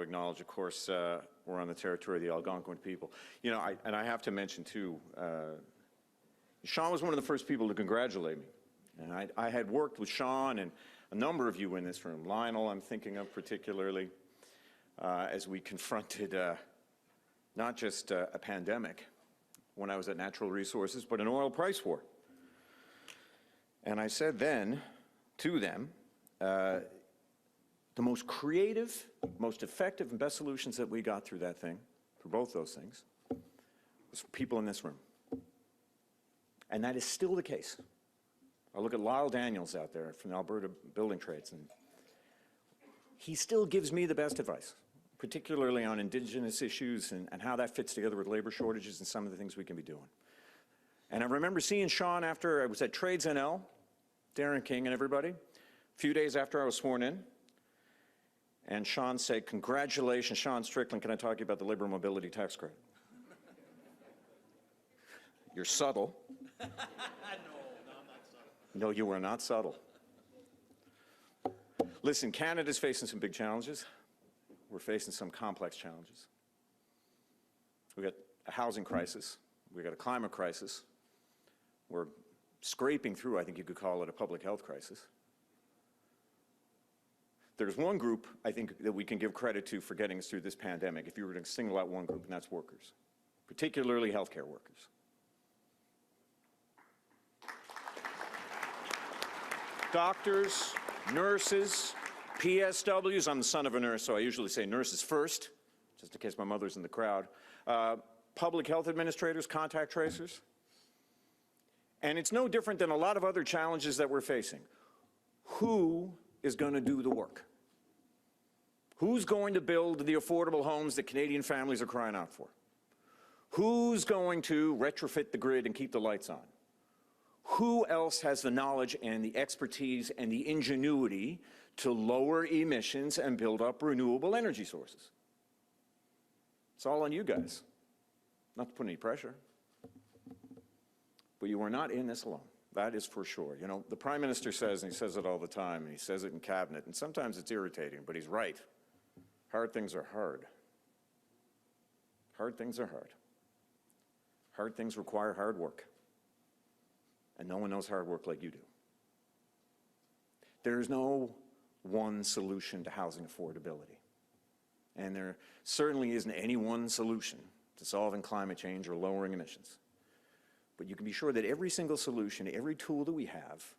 acknowledge, of course, we're on the territory of the Algonquin people. You know, I have to mention, too, Sean was one of the first people to congratulate me. And I had worked with Sean and a number of you in this room, Lionel I'm thinking of particularly, as we confronted not just a pandemic when I was at Natural Resources, but an oil price war. And I said then to them, the most creative, most effective, and best solutions that we got through that thing, for both those things, was for people in this room. And that is still the case. I look at Lyle Daniels out there from the Alberta Building Trades, and he still gives me the best advice, particularly on Indigenous issues and how that fits together with labor shortages and some of the things we can be doing. And I remember seeing Sean after I was at Trades NL, Darren King and everybody, a few days after I was sworn in, and Sean said, "Congratulations, Sean Strickland, can I talk to you about the labor mobility tax credit?" You're subtle. No, I'm not subtle. No, you are not subtle. Listen, Canada's facing some big challenges. We're facing some complex challenges. We've got a housing crisis. We've got a climate crisis. We're scraping through, I think you could call it, a public health crisis. There's one group, I think, that we can give credit to for getting us through this pandemic, if you were to single out one group, and that's workers, particularly healthcare workers. Doctors, nurses, PSWs. I'm the son of a nurse, so I usually say nurses first, just in case my mother's in the crowd. Public health administrators, contact tracers. And it's no different than a lot of other challenges that we're facing. Who is going to do the work? Who's going to build the affordable homes that Canadian families are crying out for? Who's going to retrofit the grid and keep the lights on? Who else has the knowledge and the expertise and the ingenuity to lower emissions and build up renewable energy sources? It's all on you guys. Not to put any pressure. But you are not in this alone. That is for sure. You know, the Prime Minister says, and he says it all the time, and he says it in Cabinet, and sometimes it's irritating, but he's right. Hard things are hard. Hard things are hard. Hard things require hard work. And no one knows hard work like you do. There's no one solution to housing affordability. And there certainly isn't any one solution to solving climate change or lowering emissions. But you can be sure that every single solution, every tool that we have,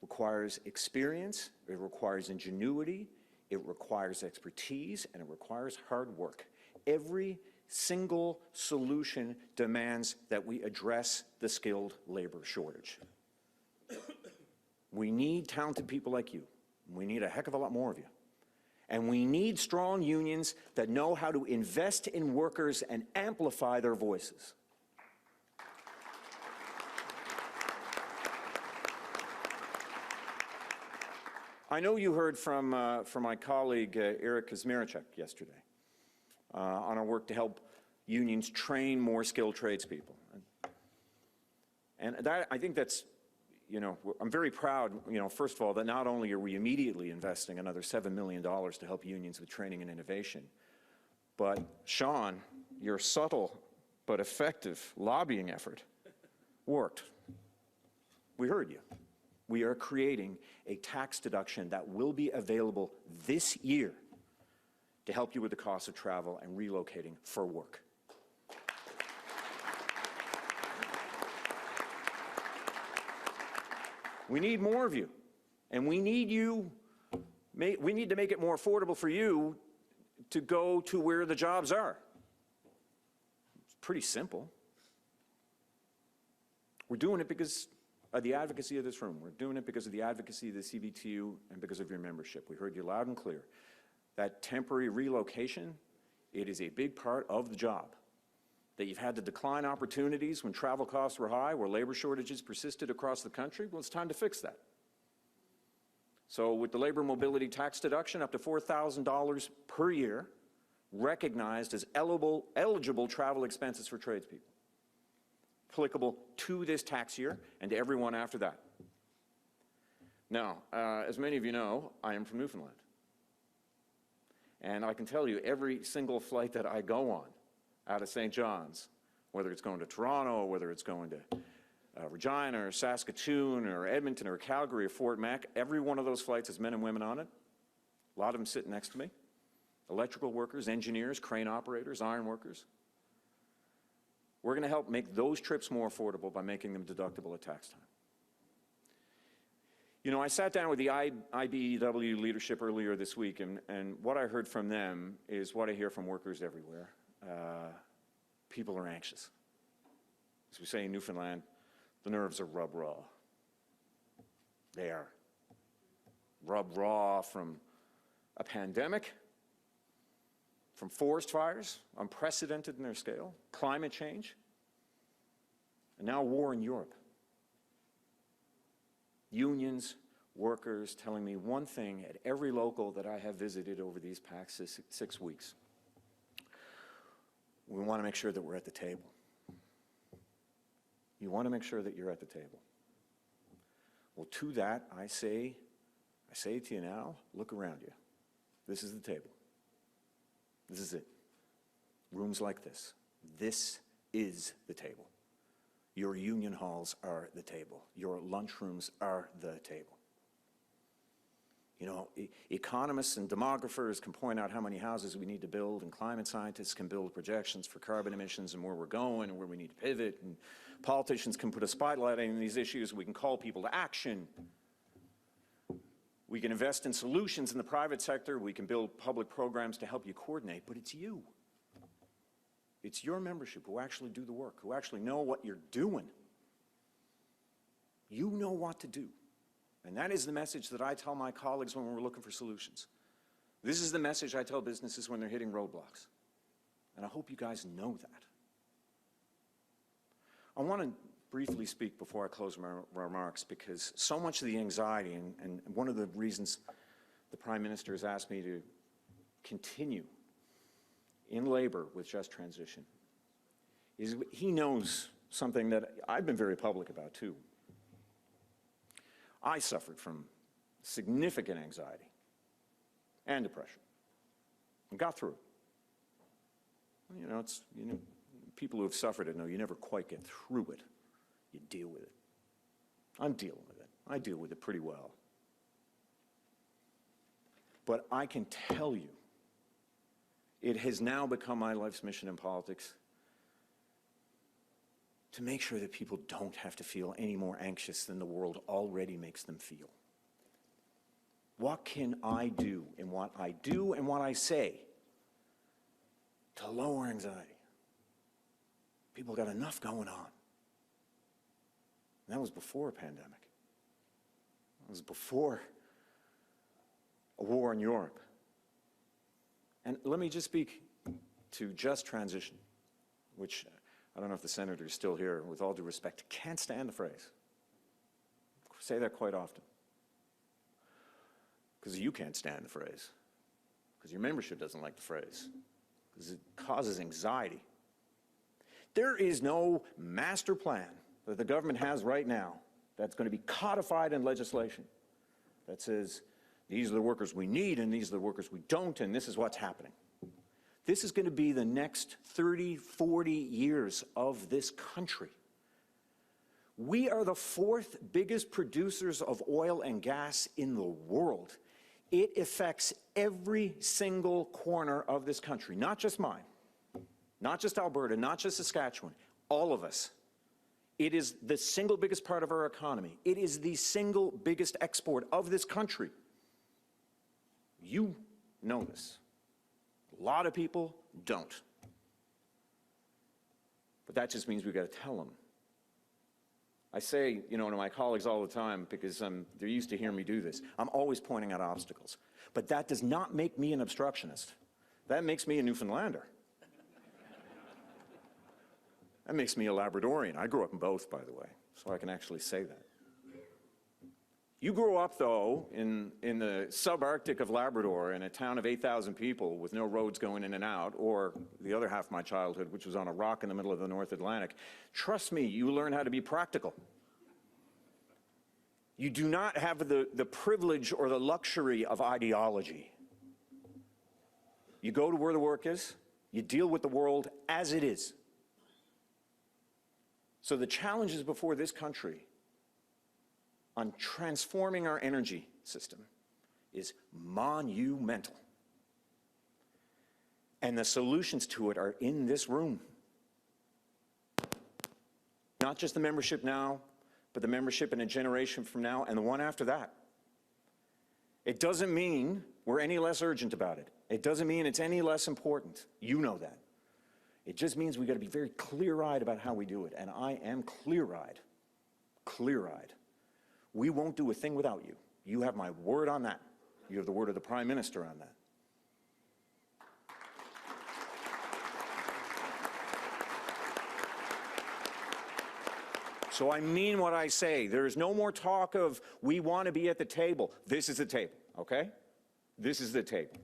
requires experience, it requires ingenuity, it requires expertise, and it requires hard work. Every single solution demands that we address the skilled labor shortage. We need talented people like you. We need a heck of a lot more of you. And we need strong unions that know how to invest in workers and amplify their voices. I know you heard from my colleague Eric Kazmierczak yesterday on our work to help unions train more skilled tradespeople. And that, I think that's, you know, I'm very proud, you know, first of all, that not only are we immediately investing another $7 million to help unions with training and innovation, but Sean, your subtle but effective lobbying effort worked. We heard you. We are creating a tax deduction that will be available this year to help you with the cost of travel and relocating for work. We need more of you, and we need to make it more affordable for you to go to where the jobs are. It's pretty simple. We're doing it because of the advocacy of this room. We're doing it because of the advocacy of the CBTU and because of your membership. We heard you loud and clear. That temporary relocation, it is a big part of the job. That you've had to decline opportunities when travel costs were high, where labor shortages persisted across the country. Well, it's time to fix that. So with the labor mobility tax deduction, up to $4,000 per year, recognized as eligible travel expenses for tradespeople. Applicable to this tax year and to everyone after that. Now, as many of you know, I am from Newfoundland. And I can tell you, every single flight that I go on out of St. John's, whether it's going to Toronto, whether it's going to Regina or Saskatoon or Edmonton or Calgary or Fort Mac, every one of those flights has men and women on it. A lot of them sitting next to me. Electrical workers, engineers, crane operators, iron workers. We're going to help make those trips more affordable by making them deductible at tax time. You know, I sat down with the IBEW leadership earlier this week, and what I heard from them is what I hear from workers everywhere. People are anxious. As we say in Newfoundland, the nerves are rub raw. They are rub raw from a pandemic, from forest fires, unprecedented in their scale, climate change, and now war in Europe. Unions, workers telling me one thing at every local that I have visited over these past 6 weeks. We want to make sure that we're at the table. You want to make sure that you're at the table. Well, to that, I say to you now, look around you. This is the table. This is it. Rooms like this. This is the table. Your union halls are the table. Your lunchrooms are the table. You know, economists and demographers can point out how many houses we need to build, and climate scientists can build projections for carbon emissions and where we're going and where we need to pivot, and politicians can put a spotlight on these issues. We can call people to action. We can invest in solutions in the private sector. We can build public programs to help you coordinate, but it's you. It's your membership who actually do the work, who actually know what you're doing. You know what to do. And that is the message that I tell my colleagues when we're looking for solutions. This is the message I tell businesses when they're hitting roadblocks. And I hope you guys know that. I want to briefly speak before I close my remarks, because so much of the anxiety, and one of the reasons the Prime Minister has asked me to continue in Labour with just transition, is he knows something that I've been very public about too. I suffered from significant anxiety and depression and got through it. You know, people who have suffered it know you never quite get through it. You deal with it. I'm dealing with it. I deal with it pretty well. But I can tell you, it has now become my life's mission in politics to make sure that people don't have to feel any more anxious than the world already makes them feel. What can I do in what I do and what I say to lower anxiety? People got enough going on. And that was before a pandemic. It was before a war in Europe. And let me just speak to just transition, which I don't know if the senator is still here, with all due respect, can't stand the phrase. I say that quite often. Because you can't stand the phrase. Because your membership doesn't like the phrase. Because it causes anxiety. There is no master plan that the government has right now that's going to be codified in legislation that says, these are the workers we need and these are the workers we don't, and this is what's happening. This is going to be the next 30, 40 years of this country. We are the fourth biggest producers of oil and gas in the world. It affects every single corner of this country, not just mine, not just Alberta, not just Saskatchewan, all of us. It is the single biggest part of our economy. It is the single biggest export of this country. You know this. A lot of people don't. But that just means we've got to tell them. I say, you know, to my colleagues all the time, because they're used to hearing me do this, I'm always pointing out obstacles. But that does not make me an obstructionist. That makes me a Newfoundlander. That makes me a Labradorian. I grew up in both, by the way, so I can actually say that. You grow up, though, in the subarctic of Labrador, in a town of 8,000 people with no roads going in and out, or the other half of my childhood, which was on a rock in the middle of the North Atlantic. Trust me, you learn how to be practical. You do not have the privilege or the luxury of ideology. you go to where the work is, you deal with the world as it is. So the challenges before this country on transforming our energy system is monumental. And the solutions to it are in this room. Not just the membership now, but the membership in a generation from now and the one after that. It doesn't mean we're any less urgent about it. It doesn't mean it's any less important. You know that. It just means we've got to be very clear-eyed about how we do it. And I am clear-eyed. Clear-eyed. We won't do a thing without you. You have my word on that. You have the word of the Prime Minister on that. So I mean what I say. There is no more talk of we want to be at the table. This is the table, okay? This is the table.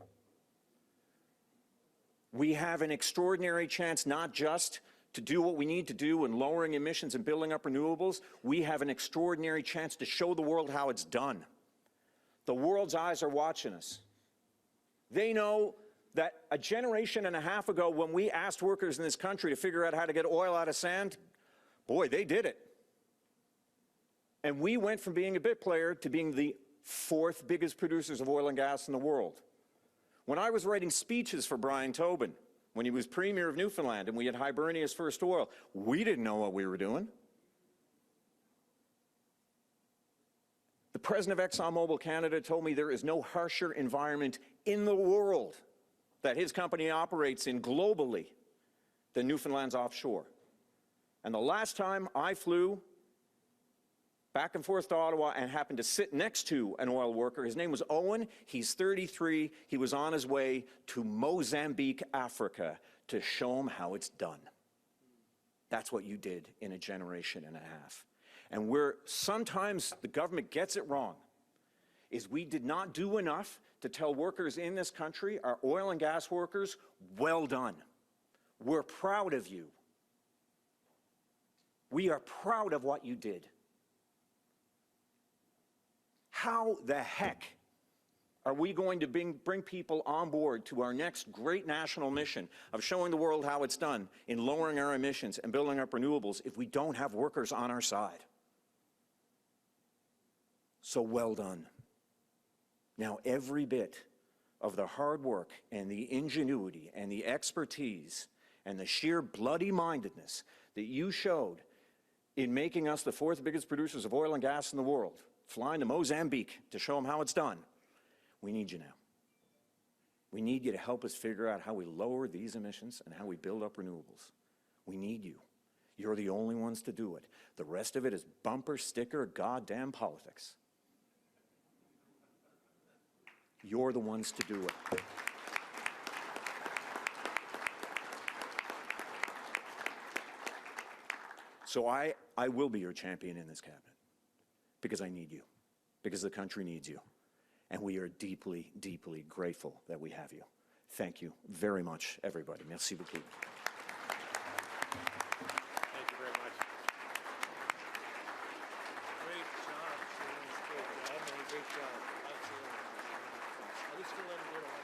We have an extraordinary chance not just to do what we need to do in lowering emissions and building up renewables. We have an extraordinary chance to show the world how it's done. The world's eyes are watching us. They know that a generation and a half ago, when we asked workers in this country to figure out how to get oil out of sand, boy, they did it. And we went from being a bit player to being the fourth biggest producers of oil and gas in the world. When I was writing speeches for Brian Tobin, when he was Premier of Newfoundland and we had Hibernia's first oil, we didn't know what we were doing. The president of ExxonMobil Canada told me there is no harsher environment in the world that his company operates in globally than Newfoundland's offshore. And the last time I flew back and forth to Ottawa and happened to sit next to an oil worker. His name was Owen. He's 33. He was on his way to Mozambique, Africa, to show him how it's done. That's what you did in a generation and a half. And where sometimes the government gets it wrong is we did not do enough to tell workers in this country, our oil and gas workers, well done. We're proud of you. We are proud of what you did. How the heck are we going to bring people on board to our next great national mission of showing the world how it's done in lowering our emissions and building up renewables if we don't have workers on our side? So well done. Now every bit of the hard work and the ingenuity and the expertise and the sheer bloody-mindedness that you showed in making us the fourth biggest producers of oil and gas in the world, flying to Mozambique to show them how it's done. We need you now. We need you to help us figure out how we lower these emissions and how we build up renewables. We need you. You're the only ones to do it. The rest of it is bumper sticker goddamn politics. You're the ones to do it. So I will be your champion in this cabinet. Because I need you, because the country needs you. And we are deeply, deeply grateful that we have you. Thank you very much, everybody. Merci beaucoup. Thank you very much. Great job. Great job. Absolutely. At least we'll let him do it.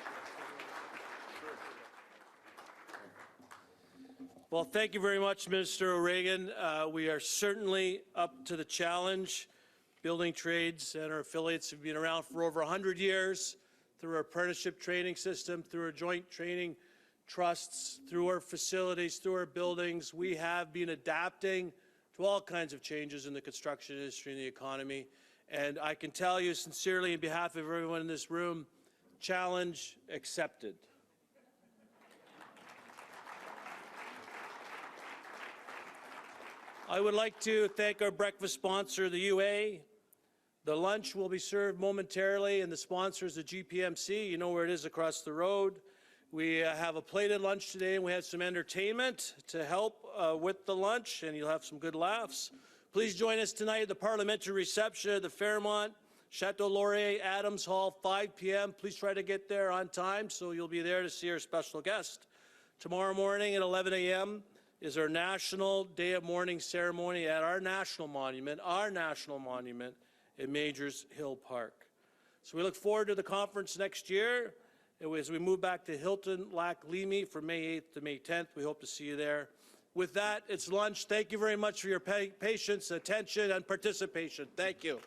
Well, thank you very much, Minister O'Regan. We are certainly up to the challenge. Building trades and our affiliates have been around for over 100 years through our apprenticeship training system, through our joint training trusts, through our facilities, through our buildings. We have been adapting to all kinds of changes in the construction industry and the economy. And I can tell you sincerely, on behalf of everyone in this room, challenge accepted. I would like to thank our breakfast sponsor, the UA. The lunch will be served momentarily, and the sponsor is the GPMC. You know where it is across the road. We have a plated lunch today, and we have some entertainment to help with the lunch, and you'll have some good laughs. Please join us tonight at the parliamentary reception at the Fairmont, Chateau Laurier, Adams Hall, 5 p.m. Please try to get there on time so you'll be there to see our special guest. Tomorrow morning at 11 a.m. is our National Day of Mourning ceremony at our national monument in Majors Hill Park. So we look forward to the conference next year, as we move back to Hilton Lac Limi from May 8th to May 10th. We hope to see you there. With that, it's lunch. Thank you very much for your patience, attention, and participation. Thank you.